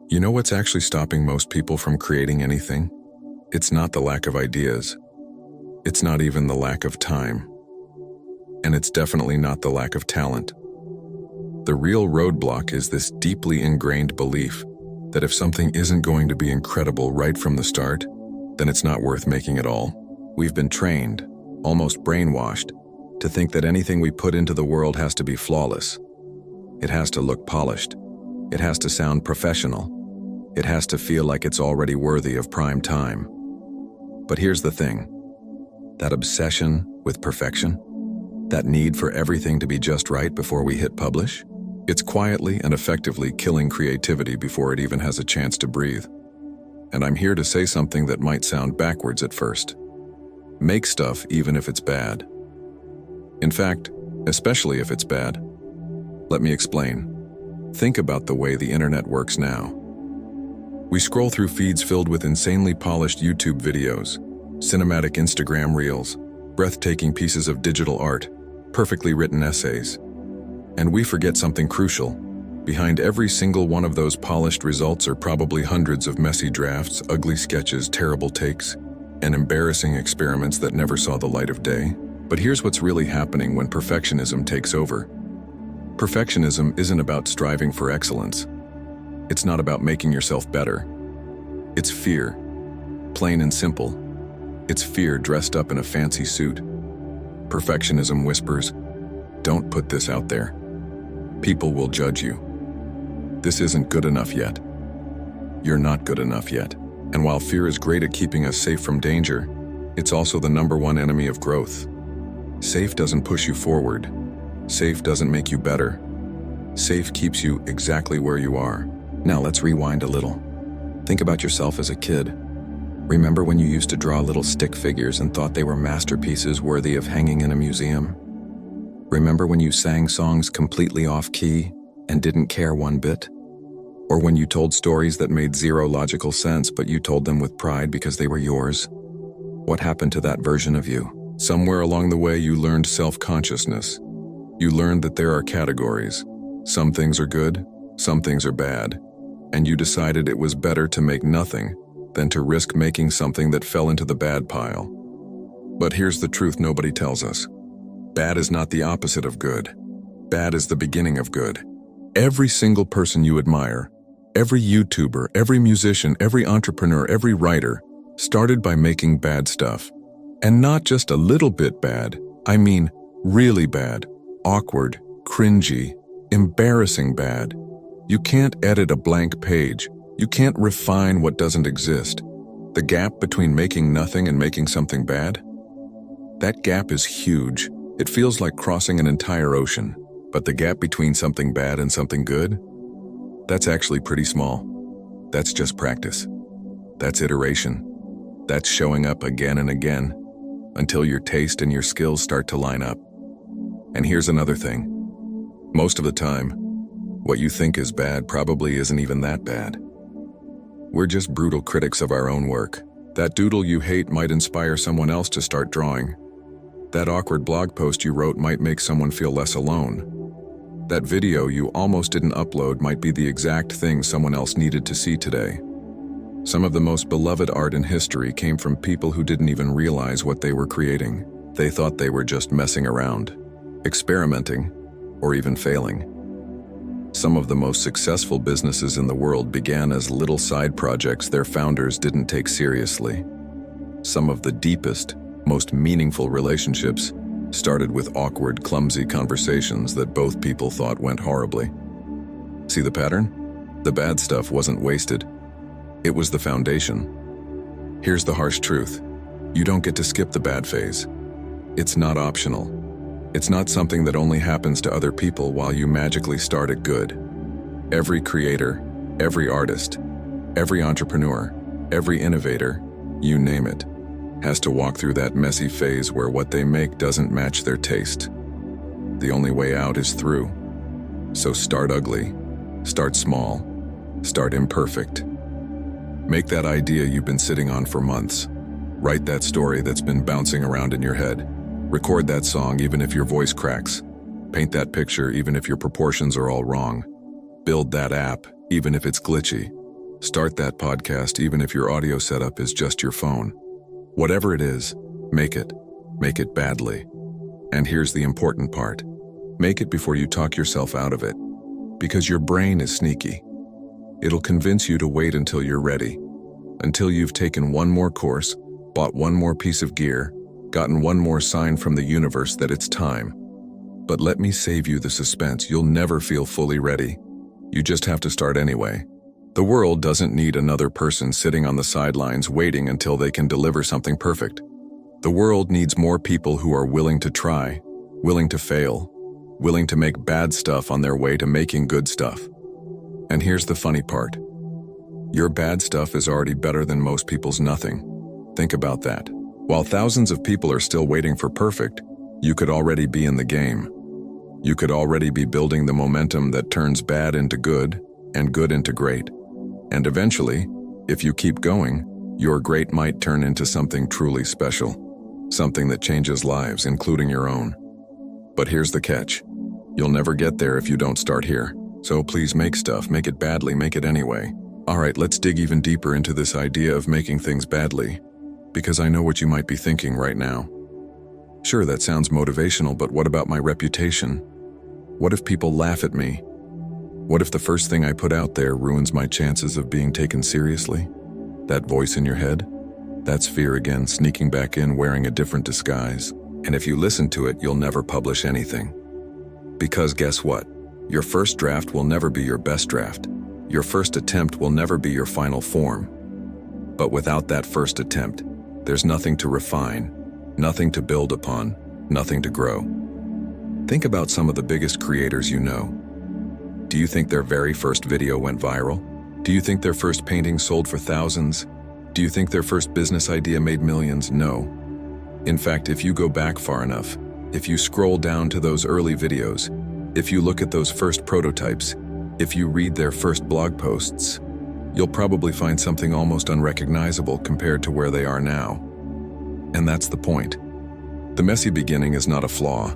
You know what's actually stopping most people from creating anything? It's not the lack of ideas. It's not even the lack of time. And it's definitely not the lack of talent. The real roadblock is this deeply ingrained belief that if something isn't going to be incredible right from the start, then it's not worth making at all. We've been trained, almost brainwashed, to think that anything we put into the world has to be flawless. It has to look polished. It has to sound professional. It has to feel like it's already worthy of prime time. But here's the thing. That obsession with perfection, that need for everything to be just right before we hit publish, it's quietly and effectively killing creativity before it even has a chance to breathe. And I'm here to say something that might sound backwards at first. Make stuff even if it's bad. In fact, especially if it's bad. Let me explain. Think about the way the internet works now. We scroll through feeds filled with insanely polished YouTube videos, cinematic Instagram reels, breathtaking pieces of digital art, perfectly written essays. And we forget something crucial. Behind every single one of those polished results are probably hundreds of messy drafts, ugly sketches, terrible takes, and embarrassing experiments that never saw the light of day. But here's what's really happening when perfectionism takes over. Perfectionism isn't about striving for excellence. It's not about making yourself better. It's fear, plain and simple. It's fear dressed up in a fancy suit. Perfectionism whispers, "Don't put this out there. People will judge you. This isn't good enough yet. You're not good enough yet." And while fear is great at keeping us safe from danger, it's also the #1 enemy of growth. Safe doesn't push you forward. Safe doesn't make you better. Safe keeps you exactly where you are. Now let's rewind a little. Think about yourself as a kid. Remember when you used to draw little stick figures and thought they were masterpieces worthy of hanging in a museum? Remember when you sang songs completely off-key and didn't care one bit? Or when you told stories that made zero logical sense but you told them with pride because they were yours? What happened to that version of you? Somewhere along the way you learned self-consciousness. You learned that there are categories. Some things are good, some things are bad. And you decided it was better to make nothing than to risk making something that fell into the bad pile. But here's the truth nobody tells us. Bad is not the opposite of good. Bad is the beginning of good. Every single person you admire, every YouTuber, every musician, every entrepreneur, every writer, started by making bad stuff. And not just a little bit bad, I mean really bad, awkward, cringy, embarrassing bad. You can't edit a blank page. You can't refine what doesn't exist. The gap between making nothing and making something bad? That gap is huge. It feels like crossing an entire ocean. But the gap between something bad and something good? That's actually pretty small. That's just practice. That's iteration. That's showing up again and again until your taste and your skills start to line up. And here's another thing. Most of the time, what you think is bad probably isn't even that bad. We're just brutal critics of our own work. That doodle you hate might inspire someone else to start drawing. That awkward blog post you wrote might make someone feel less alone. That video you almost didn't upload might be the exact thing someone else needed to see today. Some of the most beloved art in history came from people who didn't even realize what they were creating. They thought they were just messing around, experimenting, or even failing. Some of the most successful businesses in the world began as little side projects their founders didn't take seriously. Some of the deepest, most meaningful relationships started with awkward, clumsy conversations that both people thought went horribly. See the pattern? The bad stuff wasn't wasted. It was the foundation. Here's the harsh truth. You don't get to skip the bad phase. It's not optional. It's not something that only happens to other people while you magically start at good. Every creator, every artist, every entrepreneur, every innovator, you name it, has to walk through that messy phase where what they make doesn't match their taste. The only way out is through. So start ugly, start small, start imperfect. Make that idea you've been sitting on for months. Write that story that's been bouncing around in your head. Record that song even if your voice cracks. Paint that picture even if your proportions are all wrong. Build that app even if it's glitchy. Start that podcast even if your audio setup is just your phone. Whatever it is, make it. Make it badly. And here's the important part. Make it before you talk yourself out of it. Because your brain is sneaky. It'll convince you to wait until you're ready. Until you've taken one more course, bought one more piece of gear, gotten one more sign from the universe that it's time. But let me save you the suspense. You'll never feel fully ready. You just have to start anyway. The world doesn't need another person sitting on the sidelines waiting until they can deliver something perfect. The world needs more people who are willing to try, willing to fail, willing to make bad stuff on their way to making good stuff. And here's the funny part. Your bad stuff is already better than most people's nothing. Think about that. While thousands of people are still waiting for perfect, you could already be in the game. You could already be building the momentum that turns bad into good and good into great. And eventually, if you keep going, your great might turn into something truly special, something that changes lives, including your own. But here's the catch. You'll never get there if you don't start here. So please make stuff, make it badly, make it anyway. All right, let's dig even deeper into this idea of making things badly, because I know what you might be thinking right now. Sure, that sounds motivational, but what about my reputation? What if people laugh at me? What if the first thing I put out there ruins my chances of being taken seriously? That voice in your head? That's fear again, sneaking back in wearing a different disguise. And if you listen to it, you'll never publish anything. Because guess what? Your first draft will never be your best draft. Your first attempt will never be your final form. But without that first attempt, there's nothing to refine, nothing to build upon, nothing to grow. Think about some of the biggest creators you know. Do you think their very first video went viral? Do you think their first painting sold for thousands? Do you think their first business idea made millions? No. In fact, if you go back far enough, if you scroll down to those early videos, if you look at those first prototypes, if you read their first blog posts, you'll probably find something almost unrecognizable compared to where they are now. And that's the point. The messy beginning is not a flaw.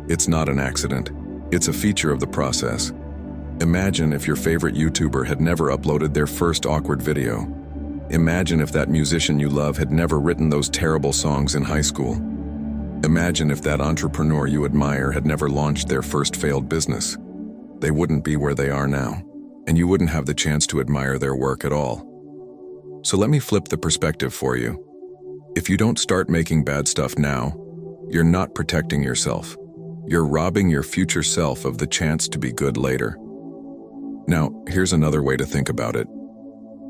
It's not an accident. It's a feature of the process. Imagine if your favorite YouTuber had never uploaded their first awkward video. Imagine if that musician you love had never written those terrible songs in high school. Imagine if that entrepreneur you admire had never launched their first failed business. They wouldn't be where they are now, and you wouldn't have the chance to admire their work at all. So let me flip the perspective for you. If you don't start making bad stuff now, you're not protecting yourself. You're robbing your future self of the chance to be good later. Now, here's another way to think about it.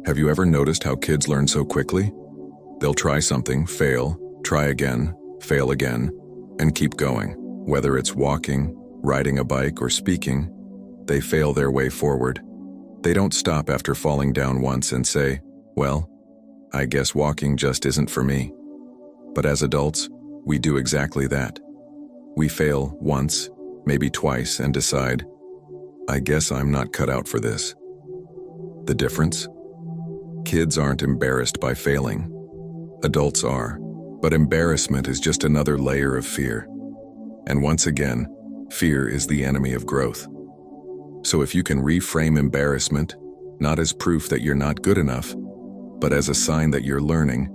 Have you ever noticed how kids learn so quickly? They'll try something, fail, try again, fail again, and keep going. Whether it's walking, riding a bike, or speaking, they fail their way forward. They don't stop after falling down once and say, well, I guess walking just isn't for me. But as adults, we do exactly that. We fail once, maybe twice, and decide, I guess I'm not cut out for this. The difference? Kids aren't embarrassed by failing. Adults are, but embarrassment is just another layer of fear. And once again, fear is the enemy of growth. So if you can reframe embarrassment, not as proof that you're not good enough, but as a sign that you're learning,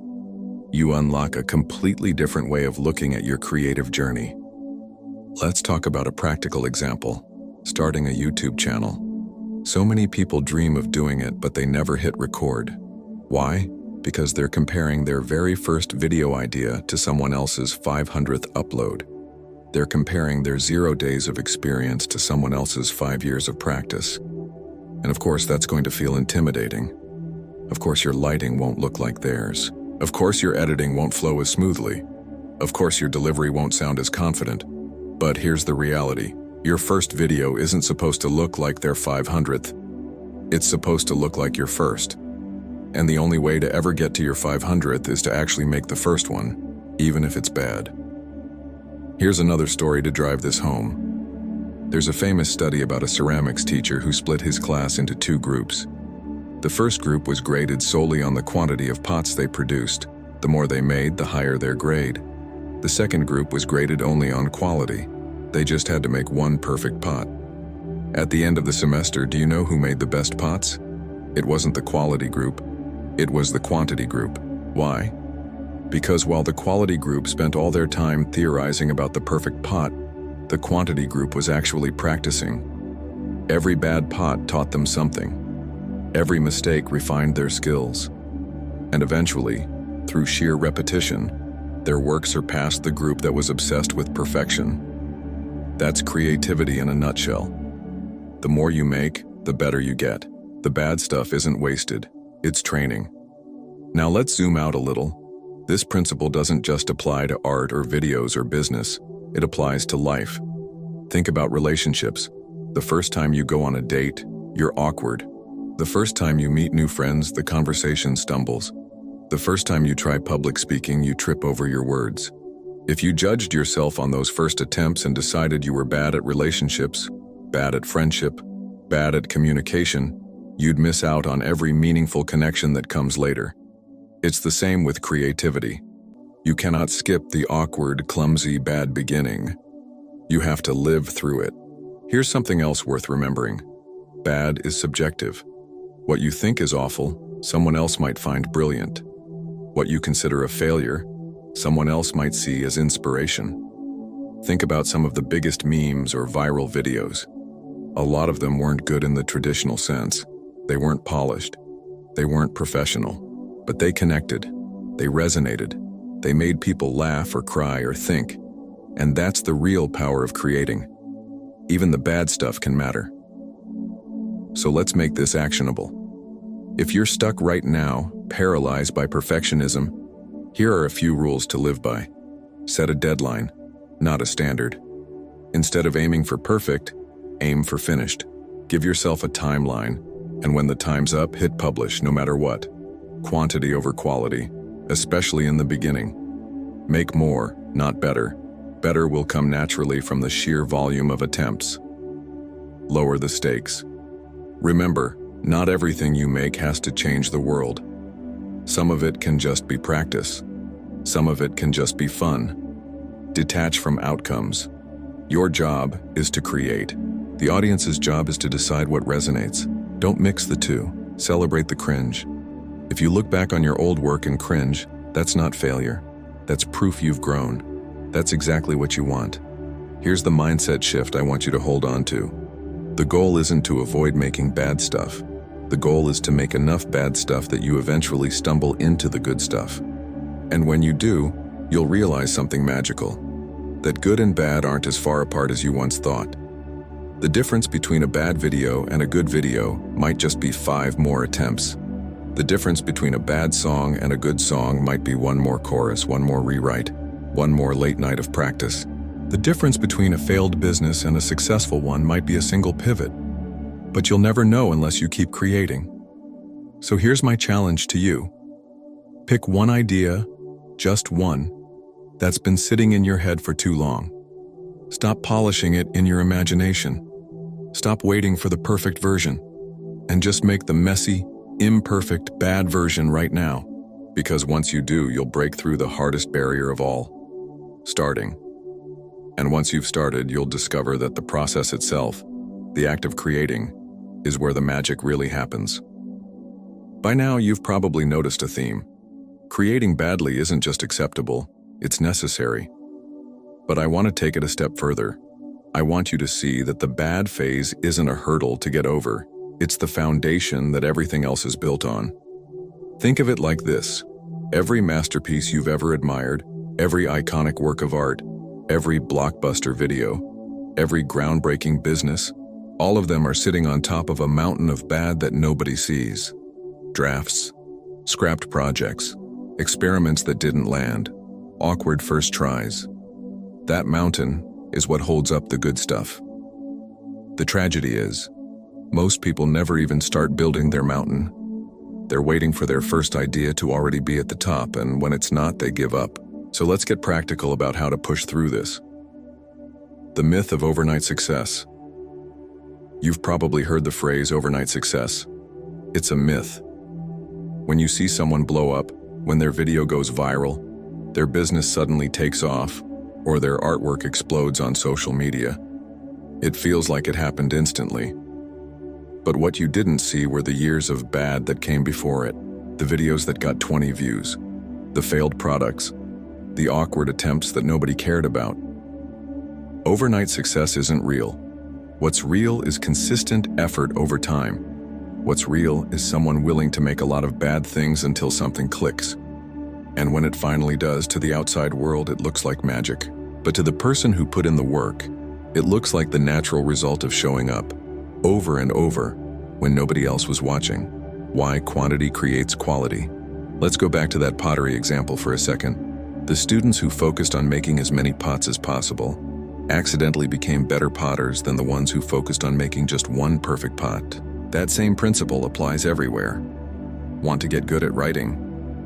you unlock a completely different way of looking at your creative journey. Let's talk about a practical example. Starting a YouTube channel. So many people dream of doing it, but they never hit record. Why? Because they're comparing their very first video idea to someone else's 500th upload. They're comparing their 0 days of experience to someone else's 5 years of practice. And of course, that's going to feel intimidating. Of course, your lighting won't look like theirs. Of course, your editing won't flow as smoothly. Of course, your delivery won't sound as confident. But here's the reality. Your first video isn't supposed to look like their 500th. It's supposed to look like your first. And the only way to ever get to your 500th is to actually make the first one, even if it's bad. Here's another story to drive this home. There's a famous study about a ceramics teacher who split his class into 2 groups. The first group was graded solely on the quantity of pots they produced. The more they made, the higher their grade. The second group was graded only on quality. They just had to make one perfect pot. At the end of the semester, do you know who made the best pots? It wasn't the quality group, it was the quantity group. Why? Because while the quality group spent all their time theorizing about the perfect pot, the quantity group was actually practicing. Every bad pot taught them something. Every mistake refined their skills. And eventually, through sheer repetition, their work surpassed the group that was obsessed with perfection. That's creativity in a nutshell. The more you make, the better you get. The bad stuff isn't wasted, it's training. Now let's zoom out a little. This principle doesn't just apply to art or videos or business, it applies to life. Think about relationships. The first time you go on a date, you're awkward. The first time you meet new friends, the conversation stumbles. The first time you try public speaking, you trip over your words. If you judged yourself on those first attempts and decided you were bad at relationships, bad at friendship, bad at communication, you'd miss out on every meaningful connection that comes later. It's the same with creativity. You cannot skip the awkward, clumsy, bad beginning. You have to live through it. Here's something else worth remembering. Bad is subjective. What you think is awful, someone else might find brilliant. What you consider a failure, someone else might see as inspiration. Think about some of the biggest memes or viral videos. A lot of them weren't good in the traditional sense. They weren't polished. They weren't professional. But they connected. They resonated. They made people laugh or cry or think. And that's the real power of creating. Even the bad stuff can matter. So let's make this actionable. If you're stuck right now, paralyzed by perfectionism, here are a few rules to live by. Set a deadline, not a standard. Instead of aiming for perfect, aim for finished. Give yourself a timeline, and when the time's up, hit publish no matter what. Quantity over quality, especially in the beginning. Make more, not better. Better will come naturally from the sheer volume of attempts. Lower the stakes. Remember, not everything you make has to change the world. Some of it can just be practice. Some of it can just be fun. Detach from outcomes. Your job is to create. The audience's job is to decide what resonates. Don't mix the two. Celebrate the cringe. If you look back on your old work and cringe, that's not failure. That's proof you've grown. That's exactly what you want. Here's the mindset shift I want you to hold on to. The goal isn't to avoid making bad stuff. The goal is to make enough bad stuff that you eventually stumble into the good stuff. And when you do, you'll realize something magical. That good and bad aren't as far apart as you once thought. The difference between a bad video and a good video might just be 5 more attempts. The difference between a bad song and a good song might be 1 more chorus, 1 more rewrite, 1 more late night of practice. The difference between a failed business and a successful one might be a single pivot. But you'll never know unless you keep creating. So here's my challenge to you. Pick one idea, just one, that's been sitting in your head for too long. Stop polishing it in your imagination. Stop waiting for the perfect version. And just make the messy, imperfect, bad version right now. Because once you do, you'll break through the hardest barrier of all, starting. And once you've started, you'll discover that the process itself, the act of creating, is where the magic really happens. By now, you've probably noticed a theme. Creating badly isn't just acceptable, it's necessary. But I want to take it a step further. I want you to see that the bad phase isn't a hurdle to get over. It's the foundation that everything else is built on. Think of it like this. Every masterpiece you've ever admired, every iconic work of art, every blockbuster video, every groundbreaking business, all of them are sitting on top of a mountain of bad that nobody sees. Drafts, scrapped projects, experiments that didn't land, awkward first tries. That mountain is what holds up the good stuff. The tragedy is, most people never even start building their mountain. They're waiting for their first idea to already be at the top, and when it's not, they give up. So let's get practical about how to push through this. The myth of overnight success. You've probably heard the phrase overnight success. It's a myth. When you see someone blow up, when their video goes viral, their business suddenly takes off, or their artwork explodes on social media, it feels like it happened instantly. But what you didn't see were the years of bad that came before it, the videos that got 20 views, the failed products, the awkward attempts that nobody cared about. Overnight success isn't real. What's real is consistent effort over time. What's real is someone willing to make a lot of bad things until something clicks. And when it finally does, to the outside world, it looks like magic. But to the person who put in the work, it looks like the natural result of showing up, over and over, when nobody else was watching. Why quantity creates quality. Let's go back to that pottery example for a second. The students who focused on making as many pots as possible accidentally became better potters than the ones who focused on making just one perfect pot. That same principle applies everywhere. Want to get good at writing?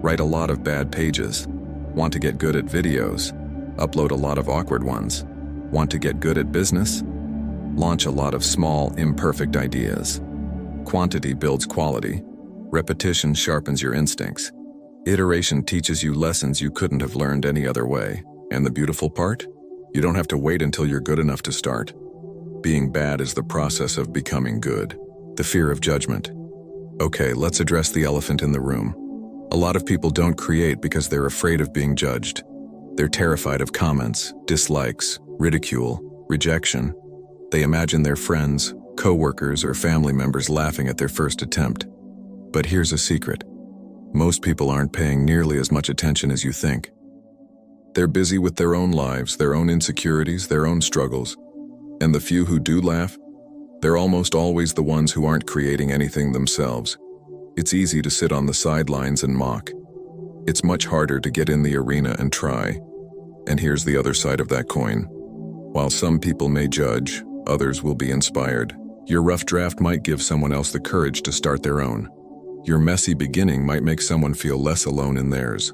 Write a lot of bad pages. Want to get good at videos? Upload a lot of awkward ones. Want to get good at business? Launch a lot of small, imperfect ideas. Quantity builds quality. Repetition sharpens your instincts. Iteration teaches you lessons you couldn't have learned any other way. And the beautiful part? You don't have to wait until you're good enough to start. Being bad is the process of becoming good. The fear of judgment. Okay, let's address the elephant in the room. A lot of people don't create because they're afraid of being judged. They're terrified of comments, dislikes, ridicule, rejection. They imagine their friends, co-workers, or family members laughing at their first attempt. But here's a secret. Most people aren't paying nearly as much attention as you think. They're busy with their own lives, their own insecurities, their own struggles. And the few who do laugh, they're almost always the ones who aren't creating anything themselves. It's easy to sit on the sidelines and mock. It's much harder to get in the arena and try. And here's the other side of that coin. While some people may judge, others will be inspired. Your rough draft might give someone else the courage to start their own. Your messy beginning might make someone feel less alone in theirs.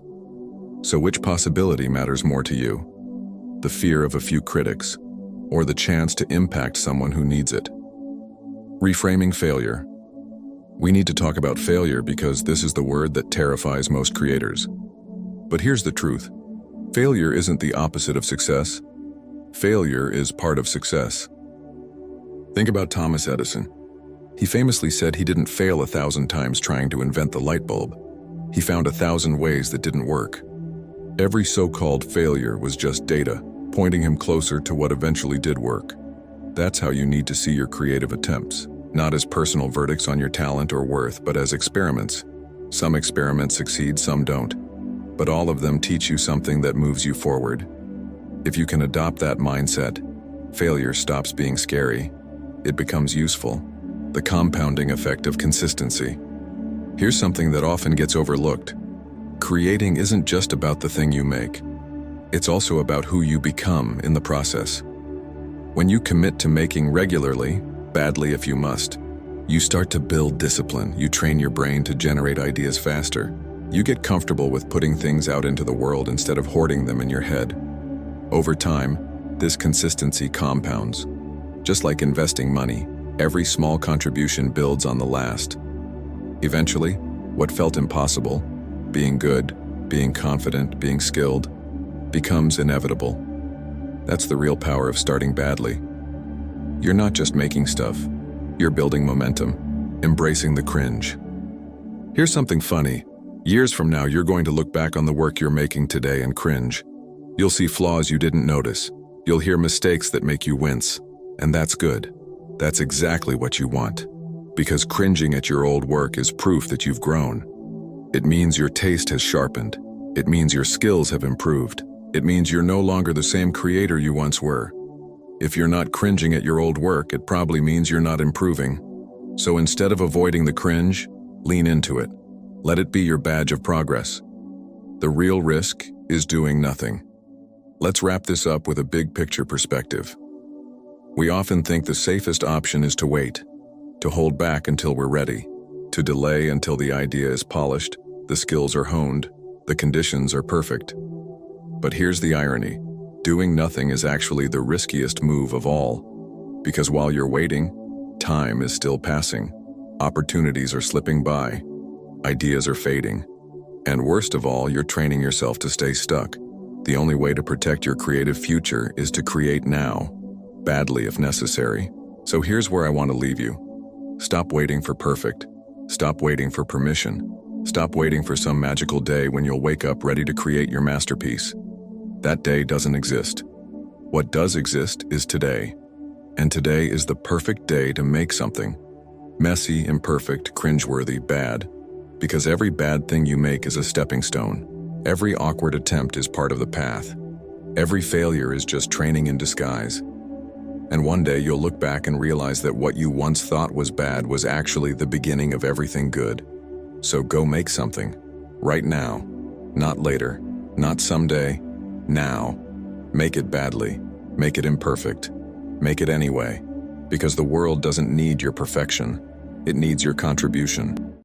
So which possibility matters more to you? The fear of a few critics, or the chance to impact someone who needs it? Reframing failure. We need to talk about failure because this is the word that terrifies most creators. But here's the truth. Failure isn't the opposite of success. Failure is part of success. Think about Thomas Edison. He famously said he didn't fail 1,000 times trying to invent the light bulb. He found 1,000 ways that didn't work. Every so-called failure was just data, pointing him closer to what eventually did work. That's how you need to see your creative attempts, not as personal verdicts on your talent or worth, but as experiments. Some experiments succeed, some don't. But all of them teach you something that moves you forward. If you can adopt that mindset, failure stops being scary. It becomes useful. The compounding effect of consistency. Here's something that often gets overlooked. Creating isn't just about the thing you make. It's also about who you become in the process. When you commit to making regularly, badly if you must, you start to build discipline. You train your brain to generate ideas faster. You get comfortable with putting things out into the world instead of hoarding them in your head. Over time, this consistency compounds. Just like investing money, every small contribution builds on the last. Eventually, what felt impossible, being good, being confident, being skilled, becomes inevitable. That's the real power of starting badly. You're not just making stuff, you're building momentum, embracing the cringe. Here's something funny. Years from now, you're going to look back on the work you're making today and cringe. You'll see flaws you didn't notice. You'll hear mistakes that make you wince. And that's good. That's exactly what you want. Because cringing at your old work is proof that you've grown. It means your taste has sharpened. It means your skills have improved. It means you're no longer the same creator you once were. If you're not cringing at your old work, it probably means you're not improving. So instead of avoiding the cringe, lean into it. Let it be your badge of progress. The real risk is doing nothing. Let's wrap this up with a big picture perspective. We often think the safest option is to wait, to hold back until we're ready, to delay until the idea is polished, the skills are honed, the conditions are perfect. But here's the irony. Doing nothing is actually the riskiest move of all. Because while you're waiting, time is still passing. Opportunities are slipping by. Ideas are fading. And worst of all, you're training yourself to stay stuck. The only way to protect your creative future is to create now, badly if necessary. So here's where I want to leave you. Stop waiting for perfect. Stop waiting for permission. Stop waiting for some magical day when you'll wake up ready to create your masterpiece. That day doesn't exist. What does exist is today. And today is the perfect day to make something. Messy, imperfect, cringeworthy, bad. Because every bad thing you make is a stepping stone. Every awkward attempt is part of the path. Every failure is just training in disguise. And one day you'll look back and realize that what you once thought was bad was actually the beginning of everything good. So go make something. Right now. Not later. Not someday. Now. Make it badly. Make it imperfect. Make it anyway. Because the world doesn't need your perfection. It needs your contribution.